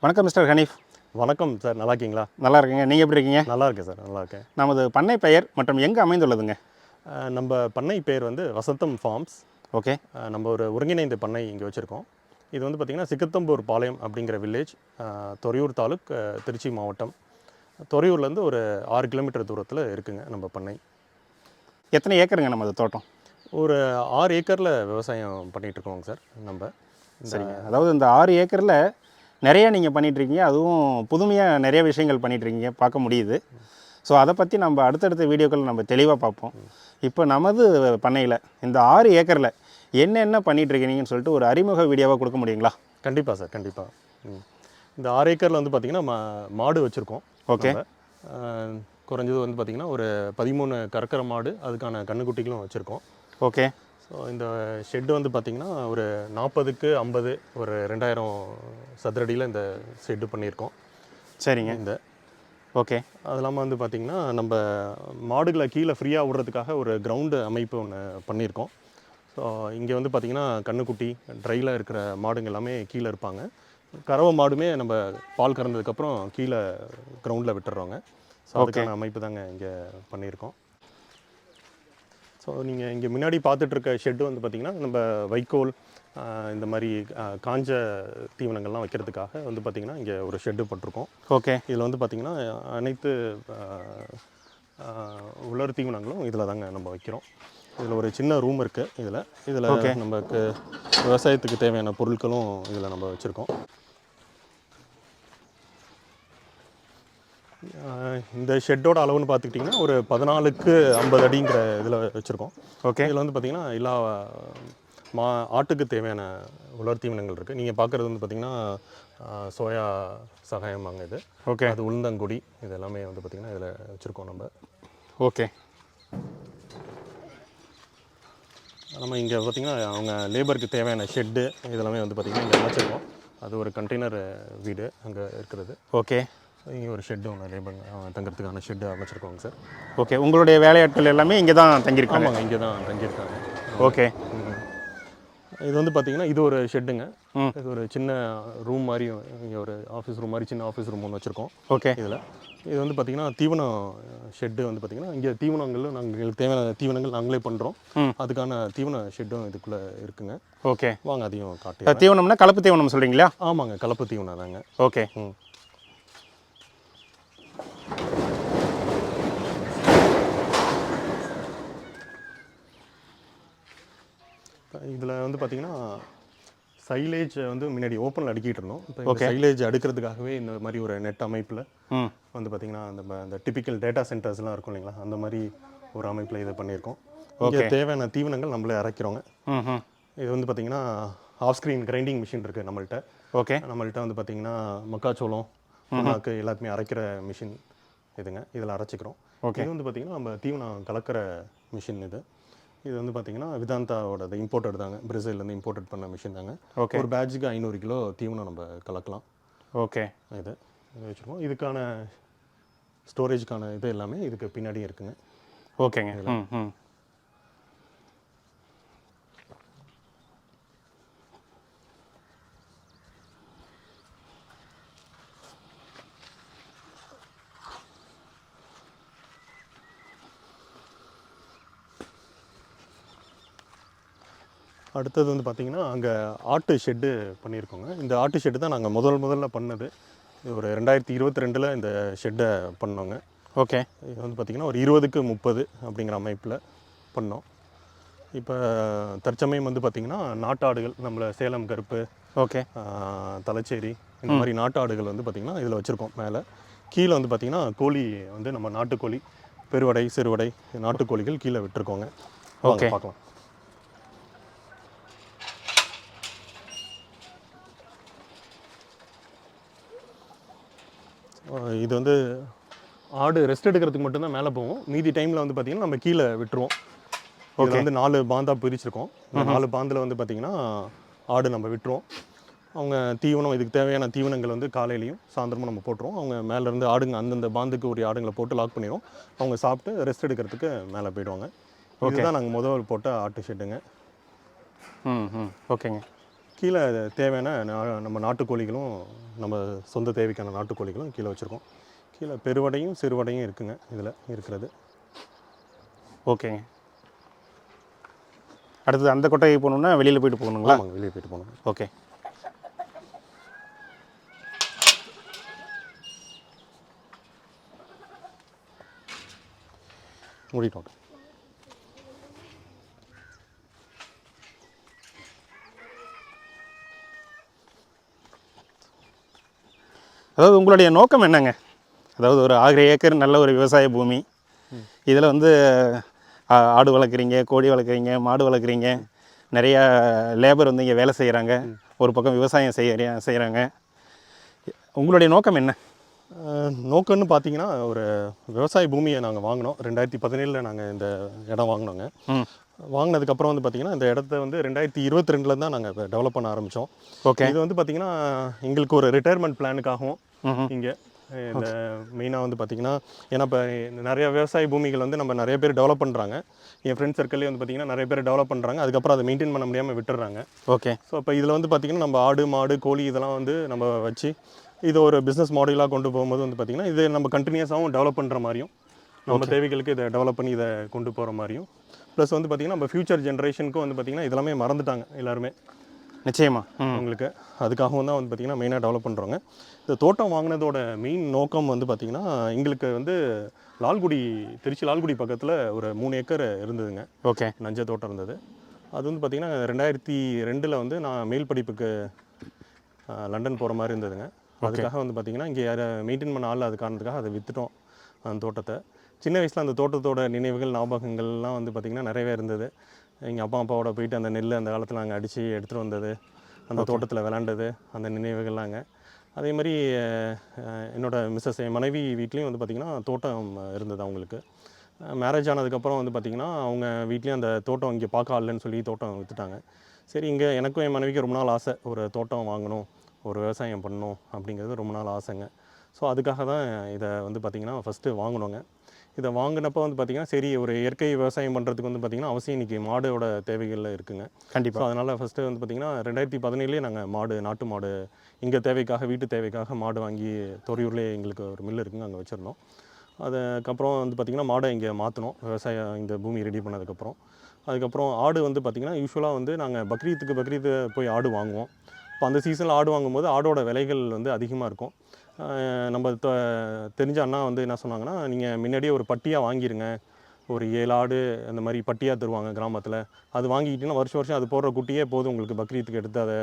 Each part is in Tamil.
வணக்கம் மிஸ்டர் ஹனீஃப். வணக்கம் சார், நல்லா இருக்கீங்களா? நல்லா இருக்கீங்க. நீங்கள் எப்படி இருக்கீங்க? நல்லா இருக்கேன் சார், நல்லா இருக்கேன். நமது பண்ணை பெயர் மற்றும் எங்கே அமைந்துள்ளதுங்க? நம்ம பண்ணை பேர் வந்து வசந்தம் ஃபார்ம்ஸ். ஓகே. நம்ம ஒரு ஒருங்கிணைந்த பண்ணை இங்கே வச்சுருக்கோம். இது வந்து பார்த்திங்கன்னா சிக்கத்தம்பூர் பாளையம் அப்படிங்கிற வில்லேஜ், தொறையூர் தாலுக், திருச்சி மாவட்டம். தொறையூர்லேருந்து ஒரு 6 கிலோமீட்டர் தூரத்தில் இருக்குங்க நம்ம பண்ணை. எத்தனை ஏக்கருங்க நமது தோட்டம்? ஒரு 6 ஏக்கரில் விவசாயம் பண்ணிகிட்ருக்கோங்க சார் நம்ம. சரிங்க. அதாவது இந்த 6 ஏக்கரில் நிறையா நீங்கள் பண்ணிகிட்ருக்கீங்க, அதுவும் புதுமையாக நிறைய விஷயங்கள் பண்ணிகிட்ருக்கீங்க, பார்க்க முடியுது. ஸோ அதை பற்றி நம்ம அடுத்தடுத்த வீடியோக்கள் நம்ம தெளிவாக பார்ப்போம். இப்போ நமது பண்ணையில் இந்த 6 ஏக்கரில் என்னென்ன பண்ணிகிட்ருக்கீங்கன்னு சொல்லிட்டு ஒரு அறிமுக வீடியோவாக கொடுக்க முடியுங்களா? கண்டிப்பாக சார், கண்டிப்பாக. இந்த 6 ஏக்கரில் வந்து பார்த்திங்கன்னா மாடு வச்சுருக்கோம். ஓகே. குறைஞ்சது வந்து பார்த்திங்கன்னா ஒரு 13 கறக்கிற மாடு, அதுக்கான கன்றுக்குட்டிகளும் வச்சுருக்கோம். ஓகே. ஸோ இந்த ஷெட்டு வந்து பார்த்திங்கன்னா ஒரு 40க்கு 50 ஒரு 2000 சதுரடியில் இந்த ஷெட்டு பண்ணியிருக்கோம். சரிங்க. இந்த ஓகே. அது இல்லாமல் வந்து பார்த்திங்கன்னா நம்ம மாடுகளை கீழே ஃப்ரீயாக விடுறதுக்காக ஒரு கிரவுண்டு அமைப்பு ஒன்று பண்ணியிருக்கோம். ஸோ இங்கே வந்து பார்த்திங்கன்னா கன்றுக்குட்டி ட்ரையில் இருக்கிற மாடுங்க எல்லாமே கீழே இருப்பாங்க. கறவை மாடுமே நம்ம பால் கறந்ததுக்கப்புறம் கீழே கிரவுண்டில் விட்டுறோங்க. ஸோ அதுக்கான அமைப்பு தாங்க இங்கே பண்ணியிருக்கோம். ஸோ நீங்கள் இங்கே முன்னாடி பார்த்துட்ருக்க ஷெட்டு வந்து பார்த்திங்கன்னா நம்ம வைக்கோல் இந்த மாதிரி காஞ்ச தீவனங்கள்லாம் வைக்கிறதுக்காக வந்து பார்த்திங்கன்னா இங்கே ஒரு ஷெட்டு போட்டிருக்கோம். ஓகே. இதில் வந்து பார்த்திங்கன்னா அனைத்து உலர் தீவனங்களும் இதில் தாங்க நம்ம வைக்கிறோம். இதில் ஒரு சின்ன ரூம் இருக்குது. இதில் நமக்கு விவசாயத்துக்கு தேவையான பொருட்களும் இதில் நம்ம வச்சுருக்கோம். இந்த ஷெட்டோட அளவுன்னு பார்த்துக்கிட்டிங்கன்னா ஒரு 14க்கு 50 அடிங்கிற இதில் வச்சுருக்கோம். ஓகே. இதில் வந்து பார்த்திங்கன்னா எல்லா ஆட்டுக்கு தேவையான உலர் தீவனங்கள் இருக்குது. நீங்கள் பார்க்குறது வந்து பார்த்திங்கன்னா சோயா சகாயமாங்க இது. ஓகே. அது உளுந்தங்குடி, இது எல்லாமே வந்து பார்த்திங்கன்னா இதில் வச்சுருக்கோம் நம்ம. ஓகே. நம்ம இங்கே பார்த்திங்கன்னா அவங்க லேபருக்கு தேவையான ஷெட்டு இதெல்லாமே வந்து பார்த்திங்கன்னா இங்கே அமைச்சிருக்கோம். அது ஒரு கண்டெய்னர் வீடு அங்கே இருக்கிறது. ஓகே. இங்கே ஒரு ஷெட்டு ஒன்று லேபர் தங்கிறதுக்கான ஷெட்டு அமைச்சிருக்கோங்க சார். ஓகே. உங்களுடைய வேலையாட்கள் எல்லாமே இங்கே தான் தங்கியிருக்காங்க? ஆமாங்க, இங்கே தான் தங்கியிருக்காங்க. ஓகே. இது வந்து பார்த்திங்கன்னா இது ஒரு ஷெட்டுங்க. இது ஒரு சின்ன ரூம் மாதிரி, இங்கே ஒரு ஆஃபீஸ் ரூம் மாதிரி சின்ன ஆஃபீஸ் ரூம் ஒன்று வச்சுருக்கோம். ஓகே. இது வந்து பார்த்திங்கன்னா தீவனம் ஷெட்டு வந்து பார்த்திங்கன்னா இங்கே தீவனங்களும் எங்களுக்கு தேவையான தீவனங்கள் நாங்களே பண்ணுறோம். அதுக்கான தீவன ஷெட்டும் இதுக்குள்ளே இருக்குங்க. ஓகே. வாங்க அதையும் காட்டு. தீவனம்னா கலப்பு தீவனம் சொல்கிறீங்களா? ஆமாங்க, கலப்பு தீவனம் தாங்க. ஓகே. இதில் வந்து பார்த்திங்கன்னா சைலேஜ் வந்து முன்னாடி ஓப்பனில் அடுக்கிட்டு இருந்தோம். இப்போ சைலேஜ் அடுக்கிறதுக்காகவே இந்த மாதிரி ஒரு நெட் அமைப்பில் வந்து பார்த்திங்கன்னா அந்த டிப்பிக்கல் டேட்டா சென்டர்ஸ்லாம் இருக்கும் இல்லைங்களா, அந்த மாதிரி ஒரு அமைப்பில் இதை பண்ணியிருக்கோம். இங்கே தேவையான தீவனங்கள் நம்மளே அரைக்கிறோங்க. இது வந்து பார்த்திங்கன்னா ஆஃப் ஸ்க்ரீன் கிரைண்டிங் மிஷின் இருக்குது நம்மள்கிட்ட. ஓகே. நம்மள்கிட்ட வந்து பார்த்திங்கன்னா மக்காச்சோளம் புண்ணாக்கு எல்லாத்தையுமே அரைக்கிற மிஷின் இதுங்க. இதில் அரைச்சிக்கிறோம். ஓகே. இது வந்து பார்த்திங்கன்னா நம்ம தீவனம் கலக்கிற மிஷின் இது. இது வந்து பார்த்திங்கன்னா விதாந்தாவோட இம்போர்ட்டட் தாங்க, பிரேசில்லேருந்து இம்போர்ட்டட் பண்ண மிஷின் தாங்க. ஓகே. ஒரு பேட்சுக்கு 500 கிலோ தீவனம் நம்ம கலக்கலாம். ஓகே. இது வச்சுருக்கோம். இதுக்கான ஸ்டோரேஜுக்கான இது எல்லாமே இதுக்கு பின்னாடியே இருக்குங்க. ஓகேங்க. அடுத்தது வந்து பார்த்திங்கன்னா அங்கே ஆட்டு ஷெட்டு பண்ணியிருக்கோங்க. இந்த ஆட்டு ஷெட்டு தான் நாங்கள் முதல்ல பண்ணது. இது ஒரு 2022 இந்த ஷெட்டை பண்ணோங்க. ஓகே. இது வந்து பார்த்திங்கன்னா ஒரு 20க்கு 30 அப்படிங்கிற அமைப்பில் பண்ணோம். இப்போ தற்சமயம் வந்து பார்த்திங்கன்னா நாட்டாடுகள், நம்மளை சேலம் கருப்பு, ஓகே, தலைச்சேரி, இந்த மாதிரி நாட்டாடுகள் வந்து பார்த்திங்கன்னா இதில் வச்சுருக்கோம். மேலே கீழே வந்து பார்த்திங்கன்னா கோழி வந்து நம்ம நாட்டுக்கோழி, பெருவடை சிறுவடை நாட்டுக்கோழிகள் கீழே விட்டுருக்கோங்க. ஓகே, பார்க்கலாம். இது வந்து ஆடு ரெஸ்ட் எடுக்கிறதுக்கு மட்டும்தான் மேலே போவோம். மீதி டைமில் வந்து பார்த்திங்கன்னா நம்ம கீழே விட்டுருவோம். இதில் வந்து 4 பாந்தாக பிரிச்சிருக்கோம். இந்த 4 பாந்தில் வந்து பார்த்திங்கன்னா ஆடு நம்ம விட்டுருவோம். அவங்க தீவனம், இதுக்கு தேவையான தீவனங்கள் வந்து காலையிலையும் சாயந்தரமும் நம்ம போட்டுருவோம். அவங்க மேலேருந்து ஆடுங்க அந்தந்த பாந்துக்கு ஒரு ஆடுங்களை போட்டு லாக் பண்ணிடுவோம். அவங்க சாப்பிட்டு ரெஸ்ட் எடுக்கிறதுக்கு மேலே போயிடுவாங்க. இதுதான் நாங்கள் முதல் போட்ட ஆட்டு ஷெட்டுங்க. ஓகேங்க. கீழே தேவையான நம்ம நாட்டுக்கோழிகளும் நம்ம சொந்த தேவைக்கான நாட்டுக்கோழிகளும் கீழே வச்சுருக்கோம். கீழே பெருவடையும் சிறுவடையும் இருக்குங்க இதில் இருக்கிறது. ஓகேங்க. அடுத்தது அந்த கொட்டகை போகணுன்னா வெளியில் போயிட்டு போகணுங்களா? ஆமாங்க, வெளியே போயிட்டு போகணும். ஓகே. மூடிட்டோம். அதாவது உங்களுடைய நோக்கம் என்னங்க? அதாவது ஒரு 6 ஏக்கர் நல்ல ஒரு விவசாய பூமி, இதில் வந்து ஆடு வளர்க்குறீங்க, கோழி வளர்க்குறீங்க, மாடு வளர்க்குறீங்க, நிறையா லேபர் வந்து இங்கே வேலை செய்கிறாங்க, ஒரு பக்கம் விவசாயம் செய்கிறாங்க. உங்களுடைய நோக்கம் என்ன? நோக்கம்னு பார்த்தீங்கன்னா, ஒரு விவசாய பூமியை நாங்கள் வாங்கினோம். 2017 நாங்கள் இந்த இடம் வாங்கினோங்க. வாங்கினதுக்கப்புறம் வந்து பார்த்திங்கன்னா, இந்த இடத்த வந்து 2022 தான் நாங்கள் இப்போ டெவலப் பண்ண ஆரம்பித்தோம். ஓகே. இது வந்து பார்த்திங்கன்னா, எங்களுக்கு ஒரு ரிட்டையர்மெண்ட் பிளானுக்காகவும் இங்கே இந்த மெயினாக வந்து பார்த்திங்கன்னா, ஏன்னா இப்போ நிறைய விவசாய பூமிகள் வந்து நம்ம நிறைய பேர் டெவலப் பண்ணுறாங்க. என் ஃப்ரெண்ட்ஸ் சர்க்கிள்லேயே வந்து பார்த்திங்கன்னா நிறைய பேர் டெவலப் பண்ணுறாங்க. அதுக்கப்புறம் அதை மெயின்டைன் பண்ண முடியாமல் விட்டுறாங்க. ஓகே. ஸோ இப்போ இதில் வந்து பார்த்திங்கன்னா, நம்ம ஆடு, மாடு, கோழி இதெல்லாம் வந்து நம்ம வச்சு இதை ஒரு பிஸ்னஸ் மாடலாக கொண்டு போகும்போது வந்து பார்த்திங்கன்னா, இது நம்ம கண்டினியூஸாகவும் டெவலப் பண்ணுற மாதிரியும், நம்ம தேவைகளுக்கு இதை டெவலப் பண்ணி இதை கொண்டு போகிற மாதிரியும், ப்ளஸ் வந்து பார்த்திங்கன்னா நம்ம ஃப்யூச்சர் ஜென்ரேஷனுக்கும் வந்து பார்த்திங்கன்னா இதெல்லாமே மறந்துட்டாங்க எல்லாருமே. நிச்சயமா உங்களுக்கு அதுக்காகவும் தான் வந்து பார்த்திங்கன்னா மெயினாக டெவலப் பண்ணுறோங்க. இந்த தோட்டம் வாங்கினதோட மெயின் நோக்கம் வந்து பார்த்திங்கன்னா, எங்களுக்கு வந்து லால்குடி, திருச்சி லால்குடி பக்கத்தில் ஒரு 3 ஏக்கர் இருந்ததுங்க. ஓகே. நஞ்சை தோட்டம் இருந்தது. அது வந்து பார்த்திங்கன்னா 2002 வந்து நான் மேல் படிப்புக்கு லண்டன் போகிற மாதிரி இருந்ததுங்க. அதுக்காக வந்து பார்த்திங்கன்னா இங்கே யாரை மெயின்டைன் பண்ண ஆள், அது காரணத்துக்காக அதை விற்றுட்டோம் அந்த தோட்டத்தை. சின்ன வயசில் அந்த தோட்டத்தோட நினைவுகள், ஞாபகங்கள்லாம் வந்து பார்த்திங்கன்னா நிறையவே இருந்தது. எங்கள் அப்பா அப்பாவோட போயிட்டு அந்த நெல் அந்த காலத்தில் நாங்கள் அடித்து எடுத்துகிட்டு வந்தது, அந்த தோட்டத்தில் விளாண்டது, அந்த நினைவுகள்லாங்க. அதே மாதிரி என்னோடய மிஸ்ஸஸ், என் மனைவி வீட்லேயும் வந்து பார்த்திங்கன்னா தோட்டம் இருந்தது அவங்களுக்கு. மேரேஜ் ஆனதுக்கப்புறம் வந்து பார்த்திங்கன்னா அவங்க வீட்லேயும் அந்த தோட்டம் இங்கே பார்க்க ஆள்லன்னு சொல்லி தோட்டம் விற்றுட்டாங்க. சரி, இங்கே எனக்கும் என் மனைவிக்கு ரொம்ப நாள் ஆசை, ஒரு தோட்டம் வாங்கணும், ஒரு விவசாயம் பண்ணணும் அப்படிங்கிறது ரொம்ப நாள் ஆசைங்க. ஸோ அதுக்காக தான் இதை வந்து பார்த்திங்கன்னா ஃபஸ்ட்டு வாங்கினோங்க. இதை வாங்கினப்போ வந்து பார்த்திங்கன்னா, சரி ஒரு இயற்கை விவசாயம் பண்ணுறதுக்கு வந்து பார்த்திங்கன்னா அவசியம் இன்றைக்கி மாடோட தேவைகள் இருக்குங்க. கண்டிப்பாக. ஸோ அதனால் ஃபஸ்ட்டு வந்து பார்த்திங்கன்னா 2017 நாங்கள் நாட்டு மாடு இங்கே தேவைக்காக, வீட்டு தேவைக்காக மாடு வாங்கி தொறையூர்லேயே எங்களுக்கு ஒரு மில் இருக்குங்க, அங்கே வச்சுருந்தோம். அதுக்கப்புறம் வந்து பார்த்திங்கன்னா மாடை இங்கே மாற்றினோம், விவசாயம் இந்த பூமி ரெடி பண்ணதுக்கப்புறம். அதுக்கப்புறம் ஆடு வந்து பார்த்திங்கன்னா யூஸ்வலாக வந்து நாங்கள் பக்ரீத்து போய் ஆடு வாங்குவோம். இப்போ அந்த சீசனில் ஆடு வாங்கும்போது ஆடோட விலைகள் வந்து அதிகமாக இருக்கும். நம்ம தெரிஞ்ச அண்ணா வந்து என்ன சொன்னாங்கன்னா, நீங்கள் முன்னாடியே ஒரு பட்டியாக வாங்கிடுங்க, ஒரு 7 ஆடு அந்த மாதிரி பட்டியாக தருவாங்க கிராமத்தில். அது வாங்கிக்கிட்டிங்கன்னா வருஷம் அது போடுற குட்டியே போதும் உங்களுக்கு பக்ரீத்துக்கு எடுத்து அதை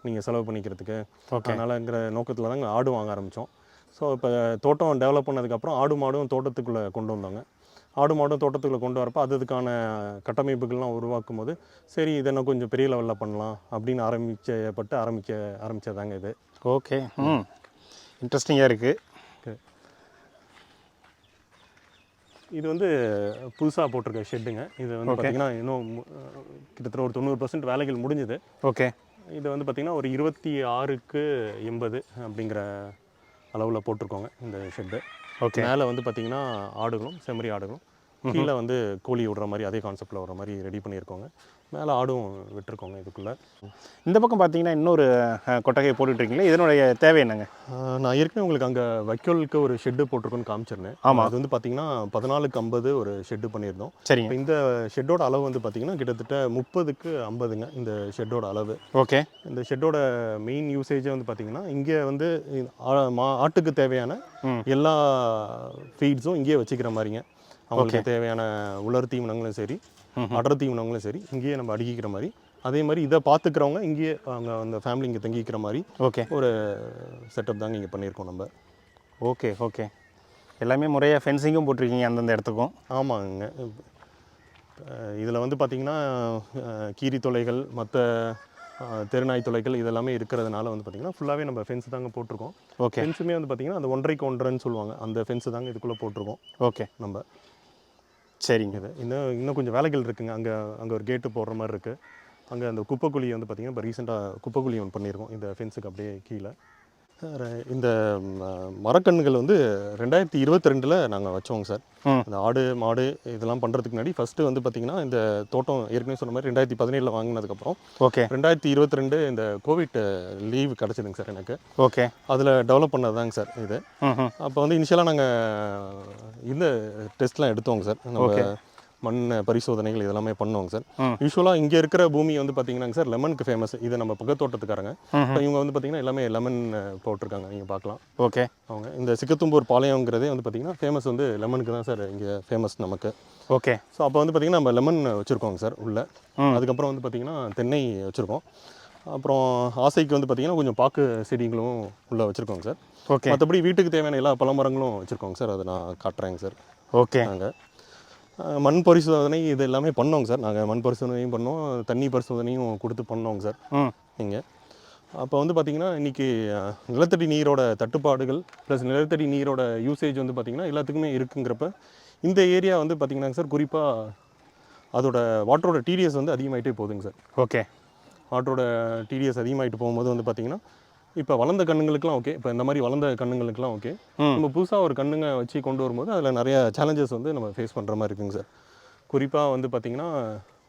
நீங்கள் செலவு பண்ணிக்கிறதுக்கு. அதனாலங்கிற நோக்கத்தில் தாங்க ஆடு வாங்க ஆரம்பித்தோம். ஸோ இப்போ தோட்டம் டெவலப் பண்ணதுக்கப்புறம் ஆடு மாடும் தோட்டத்துக்குள்ளே கொண்டு வந்தாங்க. ஆடு மாடும் தோட்டத்துக்குள்ளே கொண்டு வரப்போ அதுக்கான கட்டமைப்புகள்லாம் உருவாக்கும் போது, சரி இதை இன்னும் கொஞ்சம் பெரிய லெவலில் பண்ணலாம் அப்படின்னு ஆரம்பித்ததாங்க இது. ஓகே. இன்ட்ரெஸ்டிங்காக இருக்குது. இது வந்து புதுசாக போட்டிருக்க ஷெட்டுங்க. இது வந்து பார்த்திங்கன்னா இன்னும் கிட்டத்தட்ட ஒரு 90% வேலைகள் முடிஞ்சுது. ஓகே. இது வந்து பார்த்திங்கன்னா ஒரு 26க்கு 80 அப்படிங்கிற அளவில் போட்டிருக்கோங்க இந்த ஷெட்டு. ஓகே. மேலே வந்து பார்த்திங்கன்னா ஆடுகளும், செம்மறி ஆடுகளும், கீழே வந்து கோழி விடுற மாதிரி அதே கான்செப்டில் வர மாதிரி ரெடி பண்ணியிருக்கோங்க. மேலே ஆடும் விட்டுருக்கோங்க இதுக்குள்ளே. இந்த பக்கம் பார்த்தீங்கன்னா இன்னொரு கொட்டகையை போட்டுட்ருக்கீங்களே, இதனுடைய தேவை என்னங்க? நான் ஏற்கனவே உங்களுக்கு அங்கே வைக்கோலுக்கு ஒரு ஷெட்டு போட்டிருக்கோன்னு காமிச்சிருந்தேன். ஆமாம். அது வந்து பார்த்திங்கன்னா 14க்கு 50 ஒரு ஷெட்டு பண்ணியிருந்தோம். சரிங்க. இந்த ஷெட்டோட அளவு வந்து பார்த்திங்கன்னா கிட்டத்தட்ட 30க்கு 50ங்க இந்த ஷெட்டோட அளவு. ஓகே. இந்த ஷெட்டோட மெயின் யூசேஜே வந்து பார்த்திங்கன்னா, இங்கே வந்து ஆட்டுக்கு தேவையான எல்லா ஃபீட்ஸும் இங்கேயே வச்சுக்கிற மாதிரிங்க. அவங்களுக்கு தேவையான உலர் தீவனங்களும் சரி, அடர் தீவனங்களும் சரி இங்கேயே நம்ம அடுக்கிக்கிற மாதிரி. அதே மாதிரி இதை பார்த்துக்கிறவங்க இங்கேயே அவங்க அந்த ஃபேமிலி இங்கே தங்கிக்கிற மாதிரி ஒரு செட்டப் தாங்க இங்கே பண்ணியிருக்கோம் நம்ம. ஓகே. எல்லாமே முறையாக ஃபென்சிங்கும் போட்டிருக்கீங்க அந்தந்த இடத்துக்கும்? ஆமாங்க. இதில் வந்து பார்த்திங்கன்னா கீரி தொலைகள், மற்ற தெருநாய் தொலைகள் இதெல்லாமே இருக்கிறதுனால வந்து பார்த்திங்கன்னா ஃபுல்லாகவே நம்ம ஃபென்ஸ் தாங்க போட்டிருக்கோம். ஃபென்ஸுமே வந்து பார்த்திங்கன்னா அந்த 1.5க்கு 1.5ன்னு சொல்லுவாங்க, அந்த ஃபென்ஸு தாங்க இதுக்குள்ளே போட்டிருக்கோம். நம்ம சரிங்க. இது இன்னும் கொஞ்சம் வேலைகள் இருக்குங்க. அங்கே ஒரு கேட்டு போடுற மாதிரி இருக்குது. அங்கே அந்த குப்பைக்குழி வந்து பார்த்திங்கன்னா இப்போ ரீசெண்டாக குப்பைக்குழி ஒன்று பண்ணியிருக்கோம் இந்த ஃபென்ஸுக்கு அப்படியே கீழே. சார் இந்த மரக்கன்றுகள் வந்து 2022 நாங்கள் வச்சோங்க சார். இந்த ஆடு மாடு இதெல்லாம் பண்ணுறதுக்கு முன்னாடி ஃபஸ்ட்டு வந்து பார்த்திங்கன்னா இந்த தோட்டம் ஏற்கனவே சொன்ன மாதிரி 2017 வாங்கினதுக்கப்புறம் ஓகே 2022 இந்த கோவிட் லீவ் கிடச்சிதுங்க சார் எனக்கு. ஓகே அதில் டெவலப் பண்ணதாங்க சார் இது. அப்போ வந்து இனிஷியலாக நாங்கள் இந்த டெஸ்ட்லாம் எடுத்தோங்க சார். நம்ம மண் பரிசோதனைகள் இதெல்லாமே பண்ணுவோங்க சார். யூஸ்வலாக இங்கே இருக்கிற பூமி வந்து பார்த்தீங்கன்னாங்க சார் லெமனுக்கு ஃபேமஸ். இது நம்ம பக்கத்தோட்டத்துக்காரங்க. இப்போ இவங்க வந்து பார்த்தீங்கன்னா எல்லாமே லெமன் போட்டிருக்காங்க, நீங்கள் பார்க்கலாம். ஓகே அவங்க இந்த சிக்கத்தும்பூர் பாளையங்கிறதே வந்து பார்த்தீங்கன்னா ஃபேமஸ் வந்து லெமனுக்கு தான் சார் இங்கே ஃபேமஸ் நமக்கு. ஓகே ஸோ அப்போ வந்து பார்த்தீங்கன்னா நம்ம லெமன் வச்சுருக்கோங்க சார் உள்ளே. அதுக்கப்புறம் வந்து பார்த்தீங்கன்னா தென்னை வச்சுருக்கோம். அப்புறம் ஆசைக்கு வந்து பார்த்தீங்கன்னா கொஞ்சம் பாக்கு செடிகளும் உள்ளே வச்சுருக்கோங்க சார். ஓகே மற்றபடி வீட்டுக்கு தேவையான எல்லா பழமரங்களும் வச்சுருக்கோங்க சார். அதை நான் காட்டுறேங்க சார். ஓகே நாங்கள் மண் பரிசோதனை இது எல்லாமே பண்ணோங்க சார். நாங்கள் மண் பரிசோதனையும் பண்ணோம், தண்ணி பரிசோதனையும் கொடுத்து பண்ணோங்க சார். நீங்கள் அப்போ வந்து பார்த்திங்கன்னா இன்றைக்கி நிலத்தடி நீரோட தட்டுப்பாடுகள் ப்ளஸ் நிலத்தடி நீரோட யூசேஜ் வந்து பார்த்திங்கன்னா எல்லாத்துக்குமே இருக்குங்கிறப்ப இந்த ஏரியா வந்து பார்த்திங்கன்னாங்க சார் குறிப்பாக அதோட வாட்டரோட டிடிஎஸ் வந்து அதிகமாகிட்டே போகுதுங்க சார். ஓகே வாட்டரோட டிடிஎஸ் அதிகமாகிட்டு போகும்போது வந்து பார்த்திங்கன்னா இப்போ வளர்ந்த கண்ணுங்களுக்குலாம் ஓகே, இப்போ இந்த மாதிரி வளர்ந்த கண்ணுங்களுக்குலாம் ஓகே, நம்ம புதுசாக ஒரு கண்ணுங்க வச்சு கொண்டு வரும்போது அதில் நிறைய சேலஞ்சஸ் வந்து நம்ம ஃபேஸ் பண்ணுற மாதிரி இருக்குங்க சார். குறிப்பாக வந்து பார்த்திங்கன்னா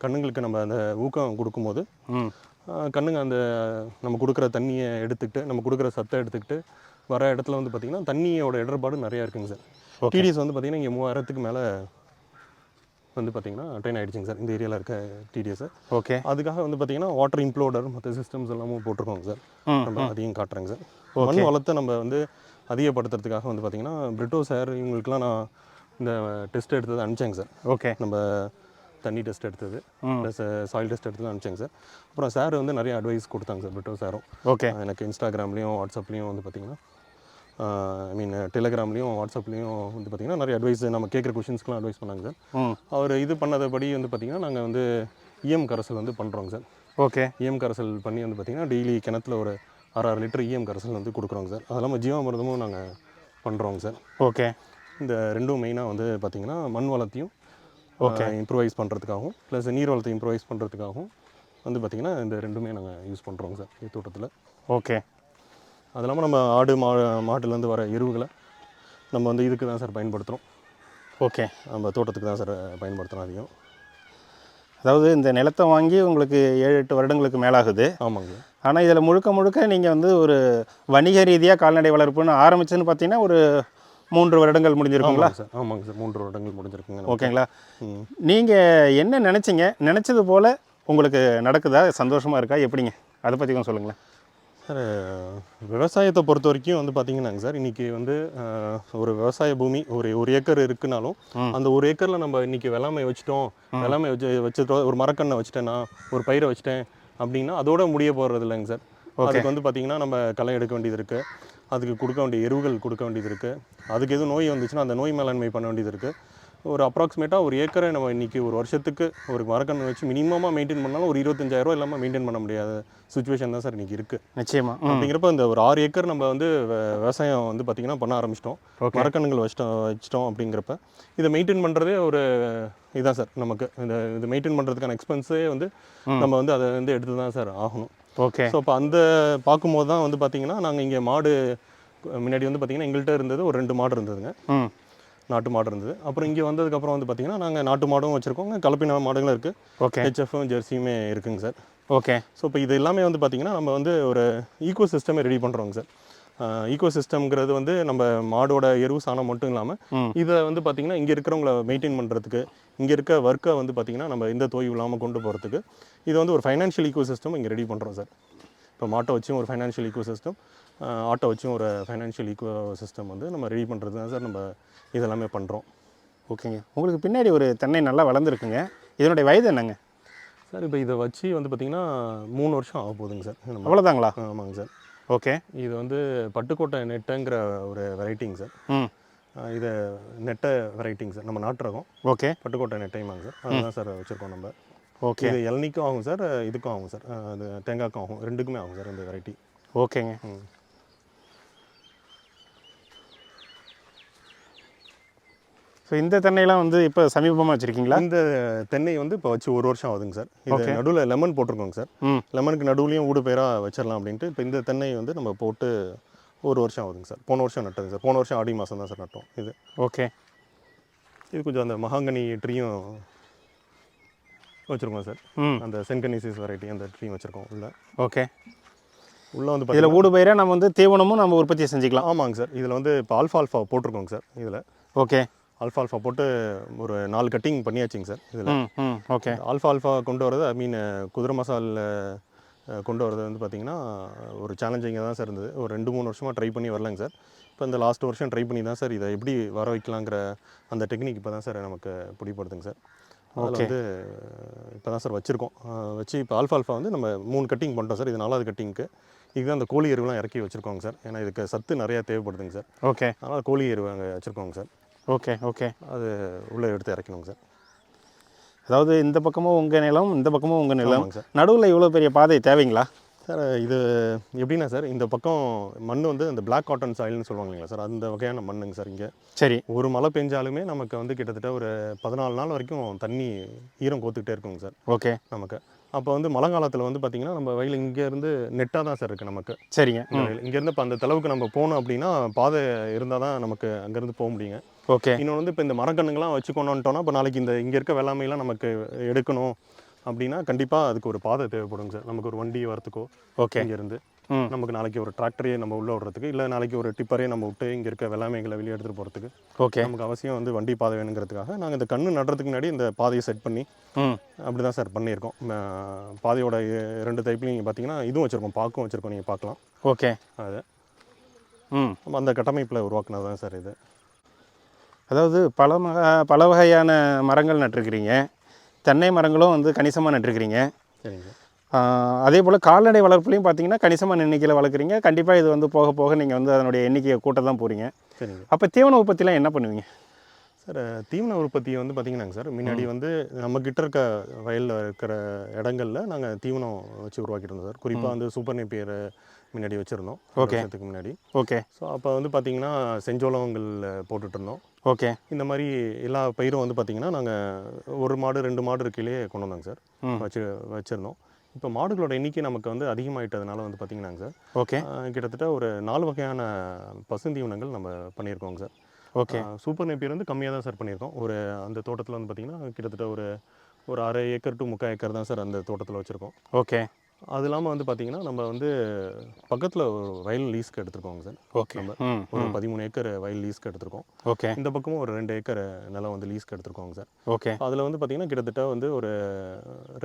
கண்ணுங்களுக்கு நம்ம அந்த ஊக்கம் கொடுக்கும்போது கண்ணுங்க அந்த நம்ம கொடுக்குற தண்ணியை எடுத்துக்கிட்டு நம்ம கொடுக்குற சத்தை எடுத்துக்கிட்டு வர இடத்துல வந்து பார்த்திங்கன்னா தண்ணியோட இடர்பாடு நிறையா இருக்குங்க சார். டிடிஎஸ் வந்து பார்த்திங்கன்னா இங்கே 3000க்கு மேலே வந்து பார்த்திங்கன்னா ட்ரெயின் ஆகிடுச்சிங்க சார் இந்த ஏரியாவில் இருக்க டிடிஎஸ். ஓகே அதுக்காக வந்து பார்த்திங்கன்னா வாட்டர் இம்ப்ளோடர் மற்ற சிஸ்டம்ஸ் எல்லாமும் போட்டிருக்கோங்க சார். நம்ம அதையும் காட்டுறேங்க சார். மண் வளத்தை நம்ம வந்து அதிகப்படுத்துறதுக்காக வந்து பார்த்திங்கன்னா பிரிட்டோ சார் இவங்களுக்குலாம் நான் இந்த டெஸ்ட் எடுத்தது அனுப்பிச்சேங்க சார். ஓகே நம்ம தண்ணி டெஸ்ட் எடுத்தது ப்ளஸ் சாயில் டெஸ்ட் எடுத்தது அனுப்பிச்சேங்க சார். அப்புறம் சார் வந்து நிறைய அட்வைஸ் கொடுத்தாங்க சார் பிரிட்டோ சாரும். ஓகே எனக்கு இன்ஸ்டாகிராம்லேயும் வாட்ஸ்அப்லேயும் வந்து பார்த்திங்கன்னா ஐ மீன் டெலிகிராம்லேயும் வாட்ஸ்அப்லேயும் வந்து பார்த்திங்கன்னா நிறைய அட்வைஸ் நம்ம கேட்குற கொஷின்ஸ்க்குலாம் அட்வைஸ் பண்ணாங்க சார். அவர் இது பண்ணதபடி வந்து பார்த்திங்கன்னா நாங்கள் வந்து இஎம் கரைசல் வந்து பண்ணுறோங்க சார். ஓகே இஎம் கரைசல் பண்ணி வந்து பார்த்திங்கன்னா டெய்லி கிணத்துல ஒரு 6 லிட்டர் இஎம் கரைசல் வந்து கொடுக்குறோங்க சார். அது இல்லாமல் ஜீவாமிர்தமும் நாங்கள் பண்ணுறோங்க சார். ஓகே இந்த ரெண்டும் மெயினாக வந்து பார்த்திங்கன்னா மண் வளத்தையும் இம்ப்ரூவைஸ் பண்ணுறதுக்காகவும் ப்ளஸ் நீர் வளத்தை இம்ப்ரூவைஸ் பண்ணுறதுக்காகவும் வந்து பார்த்திங்கன்னா இந்த ரெண்டுமே நாங்கள் யூஸ் பண்ணுறோங்க சார் இந்த தோட்டத்தில். ஓகே அது இல்லாமல் நம்ம ஆடு மாட்டுலேருந்து வர எருவுகளை நம்ம வந்து இதுக்கு தான் சார் பயன்படுத்துகிறோம். ஓகே நம்ம தோட்டத்துக்கு தான் சார் பயன்படுத்துகிறோம் அதிகம். அதாவது இந்த நிலத்தை வாங்கி உங்களுக்கு 7-8 வருடங்களுக்கு மேலாகுது. ஆமாங்க. ஆனால் இதில் முழுக்க முழுக்க நீங்கள் வந்து ஒரு வணிக ரீதியாக கால்நடை வளர்ப்புன்னு ஆரம்பிச்சுன்னு பார்த்தீங்கன்னா ஒரு 3 வருடங்கள் முடிஞ்சிருக்குங்களா சார்? ஆமாங்க சார், 3 வருடங்கள் முடிஞ்சிருக்குங்க. ஓகேங்களா? நீங்கள் என்ன நினச்சிங்க, நினச்சது போல் உங்களுக்கு நடக்குதா, சந்தோஷமாக இருக்கா, எப்படிங்க அதை பற்றி கொஞ்சம் சொல்லுங்களேன் சார். விவசாயத்தை பொறுத்த வரைக்கும் வந்து பார்த்தீங்கன்னாங்க சார் இன்றைக்கி வந்து ஒரு விவசாய பூமி ஒரு ஏக்கர் இருக்குனாலும் அந்த ஒரு ஏக்கரில் நம்ம இன்றைக்கி வெள்ளாமை வச்சுட்டோம், வெள்ளாமை வச்சுட்டோம், ஒரு மரக்கண்ணை வச்சுட்டேன்னா ஒரு பயிரை வச்சுட்டேன் அப்படின்னா அதோட முடிய போகிறது இல்லைங்க சார். அதுக்கு வந்து பார்த்திங்கன்னா நம்ம களை எடுக்க வேண்டியது இருக்குது, அதுக்கு கொடுக்க வேண்டிய எருவுகள் கொடுக்க வேண்டியது இருக்குது, அதுக்கு எதுவும் நோய் வந்துச்சுன்னா அந்த நோய் மேலாண்மை பண்ண வேண்டியது இருக்குது. ஒரு அப்ராக்சிமேட்டாக ஒரு ஏக்கரை நம்ம இன்றைக்கி ஒரு வருஷத்துக்கு ஒரு மரக்கன்று வச்சு மினிமமாக மெயின்டைன் பண்ணாலும் ஒரு 25,000 இல்லாமல் மெயின்டைன் பண்ண முடியாத சுச்சுவேஷன் தான் சார் இன்றைக்கி இருக்குது. நிச்சயமாக. அப்படிங்கிறப்ப இந்த ஒரு 6 ஏக்கர் நம்ம வந்து விவசாயம் வந்து பார்த்திங்கன்னா பண்ண ஆரம்பிச்சிட்டோம், மரக்கன்றுகள் வச்சிட்டோம். அப்படிங்கிறப்ப இதை மெயின்டைன் பண்ணுறதே ஒரு இதுதான் சார் நமக்கு. இது மெயின்டைன் பண்ணுறதுக்கான எக்ஸ்பென்ஸே வந்து நம்ம வந்து அதை வந்து எடுத்து தான் சார் ஆகணும். ஓகே. ஸோ அப்போ அந்த பார்க்கும்போது தான் வந்து பார்த்திங்கன்னா நாங்கள் இங்கே மாடு முன்னாடி வந்து பார்த்திங்கன்னா எங்கள்கிட்ட இருந்தது ஒரு 2 மாடு இருந்ததுங்க, நாட்டு மாடு இருந்தது. அப்புறம் இங்கே வந்ததுக்கப்புறம் வந்து பார்த்திங்கன்னா நாங்கள் நாட்டு மாடும் வச்சுருக்கோங்க, கலப்பின மாடுகளும் இருக்குது. ஓகே. ஹெச்எஃப்பும் ஜெர்சியுமே இருக்குங்க சார். ஓகே. ஸோ இப்போ இது எல்லாமே வந்து பார்த்திங்கன்னா நம்ம வந்து ஒரு ஈக்கோ சிஸ்டமே ரெடி பண்ணுறோங்க சார். ஈக்கோ சிஸ்டம்ங்கிறது வந்து நம்ம மாடோட எருவு சாணம் மட்டும் இல்லாமல் இதை வந்து பார்த்திங்கன்னா இங்கே இருக்கிறவங்கள மெயின்டைன் பண்ணுறதுக்கு, இங்கே இருக்க ஒர்க்கை வந்து பார்த்திங்கன்னா நம்ம எந்த தொய்வு இல்லாமல் கொண்டு போகிறதுக்கு இது வந்து ஒரு ஃபைனான்ஷியல் ஈக்கோ சிஸ்டம் இங்கே ரெடி பண்ணுறோம் சார். இப்போ மாட்டை வச்சும் ஒரு ஃபைனான்ஷியல் ஈக்கோ சிஸ்டம், ஆட்டை வச்சும் ஒரு ஃபைனான்ஷியல் ஈக்கோ சிஸ்டம் வந்து நம்ம ரெடி பண்ணுறது தான் சார் நம்ம இதெல்லாமே பண்ணுறோம். ஓகேங்க. உங்களுக்கு பின்னாடி ஒரு தென்னை நல்லா வளர்ந்துருக்குங்க, இதனுடைய வயது என்னங்க சார்? இப்போ இதை வச்சு வந்து பார்த்திங்கன்னா 3 வருஷம் ஆக போகுதுங்க சார். அவ்வளோதாங்களா? ஆமாங்க சார். ஓகே. இது வந்து பட்டுக்கோட்டை நெட்டைங்கிற ஒரு வெரைட்டிங்க சார். இது நெட்டை வெரைட்டிங்க சார், நம்ம நாட்டு ரகம். ஓகே. பட்டுக்கோட்டை நெட்டைமாங்க சார், அதுதான் சார் வச்சுருக்கோம் நம்ம. ஓகே. இது இளநிக்கும் ஆகும் சார், இதுக்கும் ஆகும் சார், அது தேங்காய்க்கும் ஆகும், ரெண்டுக்குமே ஆகும் சார் இந்த வெரைட்டி. ஓகேங்க. ஸோ இந்த தென்னையெல்லாம் வந்து இப்போ சமீபமாக வச்சுருக்கீங்களா? இந்த தென்னை வந்து இப்போ வச்சு 1 வருஷம் ஆகுதுங்க சார். இது நடுவில் லெமன் போட்டிருக்கோங்க சார். லெமனுக்கு நடுவுலையும் ஊடு பயிராக வச்சிடலாம் அப்படின்ட்டு இப்போ இந்த தென்னை வந்து நம்ம போட்டு 1 வருஷம் ஆகுதுங்க சார். போன வருஷம் நட்டது சார். போன வருஷம் ஆடி மாதம் தான் சார் நட்டோம் இது. ஓகே. இது கொஞ்சம் அந்த மகாங்கனி ட்ரீயும் வச்சுருக்கோம் சார். அந்த சென்கனிசிஸ் வெரைட்டி அந்த ட்ரீ வச்சுருக்கோம் உள்ள. ஓகே. உள்ளே வந்து இதில் ஊடு பயிராக நம்ம வந்து தீவனமும் நம்ம உற்பத்தி செஞ்சுக்கலாம். ஆமாங்க சார். இதில் வந்து இப்போ ஆல்ஃபால்ஃபா போட்டிருக்கோங்க சார். இதில் ஓகே. ஆல்ஃபால்ஃபா போட்டு ஒரு 4 கட்டிங் பண்ணியாச்சுங்க சார். இதில் ஓகே. ஆல்ஃபால்ஃபா கொண்டு வரது குதிரை மசாலில் கொண்டு வரது வந்து பார்த்திங்கன்னா ஒரு சேலஞ்சிங்காக தான் சார் இருந்தது. ஒரு 2-3 வருஷமாக ட்ரை பண்ணி வரலங்க சார். இப்போ இந்த லாஸ்ட் வருஷம் ட்ரை பண்ணி தான் சார் இதை எப்படி வர வைக்கலாங்கிற அந்த டெக்னிக் இப்போ தான் சார் நமக்கு பிடிப்படுதுங்க சார். அதில் வந்து இப்போ தான் சார் வச்சுருக்கோம். வச்சு இப்போ ஆல்ஃபால்ஃபா வந்து நம்ம 3 கட்டிங் பண்ணிட்டோம் சார். இது 4வது கட்டிங்க்கு. இதுதான் அந்த கோழி எருவெலாம் இறக்கி வச்சுருக்கோங்க சார். ஏன்னா இதுக்கு சத்து நிறையா தேவைப்படுதுங்க சார். ஓகே. அதனால் கோழி எருவு அங்கே வச்சுருக்கோங்க சார். ஓகே. ஓகே. அது உள்ளே எடுத்து இறக்கணுங்க சார். அதாவது இந்த பக்கமும் உங்கள் நிலம், இந்த பக்கமும் உங்கள் நிலம், சார் நடுவில் இவ்வளோ பெரிய பாதை தேவைங்களா சார்? இது எப்படின்னா சார், இந்த பக்கம் மண் வந்து அந்த பிளாக் காட்டன் சாயில்னு சொல்லுவாங்க இல்லைங்களா சார், அந்த வகையான மண்ணுங்க சார். இங்கே சரி. ஒரு மழை பெஞ்சாலுமே நமக்கு வந்து கிட்டத்தட்ட ஒரு 14 நாள் வரைக்கும் தண்ணி ஈரம் கோத்துக்கிட்டே இருக்குங்க சார் ஓகே. நமக்கு. அப்போ வந்து மழை காலத்தில் வந்து பார்த்திங்கன்னா நம்ம வயல் இங்கேருந்து நெட்டாக தான் சார் இருக்குது நமக்கு. சரிங்க. இங்கேருந்து இப்போ அந்த அளவுக்கு நம்ம போனோம் அப்படின்னா பாதை இருந்தால் தான் நமக்கு அங்கேருந்து போக முடியுங்க. ஓகே. இன்னொன்று வந்து இப்போ இந்த மரக்கண்ணுங்களாம் வச்சுக்கணுன்ட்டோன்னா இப்போ நாளைக்கு இங்கே இருக்க வெள்ளாமையெல்லாம் நமக்கு எடுக்கணும் அப்படின்னா கண்டிப்பாக அதுக்கு ஒரு பாதை தேவைப்படுங்க சார். நமக்கு ஒரு வண்டி வரத்துக்கோ ஓகே இங்கேருந்து நமக்கு நாளைக்கு ஒரு டிராக்டரையே நம்ம உள்ளே விடுறதுக்கு, இல்லை நாளைக்கு ஒரு டிப்பரே நம்ம விட்டு இங்கே இருக்க வெள்ளாமைகளை வெளியே எடுத்துகிட்டு போகிறதுக்கு ஓகே நமக்கு அவசியம் வந்து வண்டி பாதை வேணுங்கிறதுக்காக நாங்கள் இந்த கன்று நடுறதுக்கு முன்னாடி இந்த பாதையை செட் பண்ணி அப்படி தான் சார் பண்ணியிருக்கோம். பாதையோட 2 டைப்லையும் நீங்கள் பார்த்தீங்கன்னா இதுவும் வச்சுருக்கோம், பாக்கும் வச்சுருக்கோம், நீங்கள் பார்க்கலாம். ஓகே. அது நம்ம அந்த கட்டமைப்பில் உருவாக்குனது தான் சார் இது. அதாவது பல வகையான மரங்கள் நட்டுருக்கிறீங்க. தென்னை மரங்களும் வந்து கணிசமாக நட்டுருக்கிறீங்க. சரிங்க. அதே போல் கால்நடை வளர்ப்புலையும் பார்த்தீங்கன்னா கணிசமான எண்ணிக்கையில் வளர்க்குறீங்க. கண்டிப்பாக இது வந்து போக போக நீங்கள் வந்து அதனுடைய எண்ணிக்கையை கூட்ட தான் போகிறீங்க. சரிங்க. அப்போ தீவன உற்பத்திலாம் என்ன பண்ணுவீங்க சார்? தீவன உற்பத்தியை வந்து பார்த்திங்கன்னாங்க சார், முன்னாடி வந்து நம்மக்கிட்ட இருக்க வயலில் இருக்கிற இடங்களில் நாங்கள் தீவனம் வச்சு உருவாக்கிட்டு இருந்தோம் சார். குறிப்பாக வந்து சூப்பர் நேப்பியர் முன்னாடி வச்சுருந்தோம். ஓகே. வருஷத்துக்கு முன்னாடி. ஓகே. ஸோ அப்போ வந்து பார்த்திங்கன்னா செஞ்சோளங்கள் போட்டுட்டு இருந்தோம். ஓகே. இந்த மாதிரி எல்லா பயிரும் வந்து பார்த்திங்கன்னா நாங்கள் 1 மாடு 2 மாடு இருக்கையிலே கொண்டு வந்தோங்க சார். வச்சுருந்தோம். இப்போ மாடுகளோட எண்ணிக்கை நமக்கு வந்து அதிகமாகிட்டதுனால வந்து பார்த்திங்கன்னாங்க சார், ஓகே, கிட்டத்தட்ட ஒரு 4 வகையான பசுந்தீவனங்கள் நம்ம பண்ணியிருக்கோங்க சார். ஓகே. சூப்பர் நேப்பியர் வந்து கம்மியாக தான் சார் பண்ணியிருக்கோம். அந்த தோட்டத்தில் வந்து பார்த்திங்கன்னா கிட்டத்தட்ட ஒரு 1/2 ஏக்கர் டு 3/4 ஏக்கர் தான் சார் அந்த தோட்டத்தில் வச்சுருக்கோம். ஓகே. அது இல்லாமல் வந்து பார்த்திங்கன்னா நம்ம வந்து பக்கத்தில் ஒரு வயல் லீஸ்க்கு எடுத்துருக்கோங்க சார். ஓகே. நம்ம ஒரு 13 ஏக்கர் வயல் லீஸ்க்கு எடுத்துருக்கோம். ஓகே. இந்த பக்கமும் ஒரு 2 ஏக்கர் நிலம் வந்து லீஸ்க்கு எடுத்துருக்கோங்க சார். ஓகே. அதில் வந்து பார்த்திங்கன்னா கிட்டத்தட்ட வந்து ஒரு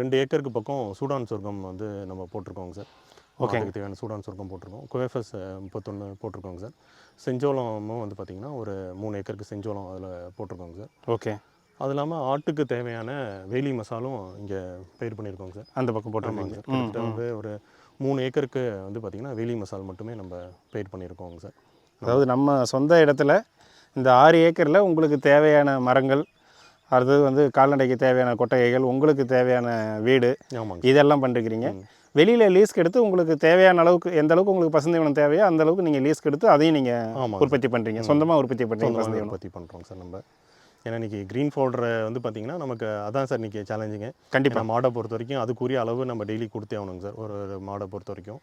2 ஏக்கருக்கு பக்கம் சூடான் சொர்க்கம் வந்து நம்ம போட்டிருக்கோங்க சார். ஓகே. அதுக்கு தேவையான சூடான் சொர்க்கம் போட்டிருக்கோம். குவேஃபஸ் 31 போட்டிருக்கோங்க சார். செஞ்சோளமும் வந்து பார்த்திங்கன்னா ஒரு 3 ஏக்கருக்கு செஞ்சோளம் அதில் போட்டிருக்கோங்க சார். ஓகே. அது இல்லாமல் ஆட்டுக்கு தேவையான வேலி மசாலும் இங்கே பயிர் பண்ணியிருக்கோங்க சார். அந்த பக்கம் போட்டிருக்கோங்க சார். கிட்டத்தட்ட வந்து ஒரு 3 ஏக்கருக்கு வந்து பார்த்திங்கன்னா வேலி மசால் மட்டுமே நம்ம பயிர் பண்ணியிருக்கோங்க சார். அதாவது நம்ம சொந்த இடத்துல இந்த 6 ஏக்கரில் உங்களுக்கு தேவையான மரங்கள், அடுத்தது வந்து கால்நடைக்கு தேவையான கொட்டகைகள், உங்களுக்கு தேவையான வீடு, ஆமாங்க, இதெல்லாம் பண்ணிருக்கிறீங்க. வெளியில் லீஸ்க்கு எடுத்து உங்களுக்கு தேவையான அளவுக்கு எந்த அளவுக்கு உங்களுக்கு பசுந்தீவனம் தேவையோ அந்த அளவுக்கு நீங்கள் லீஸ்க்கு எடுத்து அதையும் நீங்கள் உற்பத்தி பண்ணுறீங்க, சொந்தமாக உற்பத்தி பண்ணுறீங்க. உற்பத்தி பண்ணுறோங்க சார் நம்ம. ஏன்னா இன்றைக்கி க்ரீன் ஃபோல்டரை வந்து பார்த்திங்கன்னா நமக்கு அதான் சார் இன்றைக்கி சேலஞ்சிங்க. கண்டிப்பாக மாடை பொறுத்த வரைக்கும் அதுக்குரிய அளவு நம்ம டெய்லி கொடுத்தே ஆகணுங்க சார். ஒரு மாடை பொறுத்த வரைக்கும்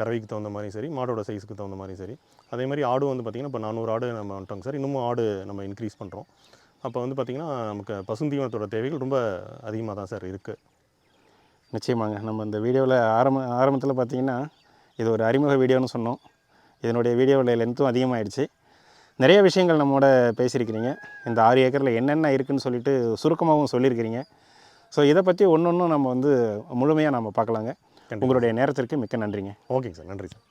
கறவைக்கு தகுந்த மாதிரி சரி, மாடோட சைஸுக்கு தகுந்த மாதிரி சரி. அதே மாதிரி ஆடும் வந்து பார்த்திங்கன்னா இப்போ 400 ஆடு நம்ம வந்துட்டோங்க சார். இன்னமும் ஆடு நம்ம இன்க்ரீஸ் பண்ணுறோம். அப்போ வந்து பார்த்திங்கன்னா நமக்கு பசுந்தீவனத்தோட தேவைகள் ரொம்ப அதிகமாக தான் சார் இருக்குது. நிச்சயமாங்க. நம்ம இந்த வீடியோவில் ஆரம்பத்தில் பார்த்திங்கன்னா இது ஒரு அறிமுக வீடியோன்னு சொன்னோம். இதனுடைய வீடியோவில் லென்த்தும் அதிகமாகிடுச்சு. நிறைய விஷயங்கள் நம்மோட பேசியிருக்கிறீங்க. இந்த 6 ஏக்கரில் என்னென்ன இருக்குதுன்னு சொல்லிட்டு சுருக்கமாகவும் சொல்லியிருக்கிறீங்க. ஸோ இதை பற்றி ஒன்று நம்ம வந்து முழுமையாக நம்ம பார்க்கலாங்க. உங்களுடைய நேரத்திற்கு மிக்க நன்றிங்க. ஓகேங்க சார். நன்றி சார்.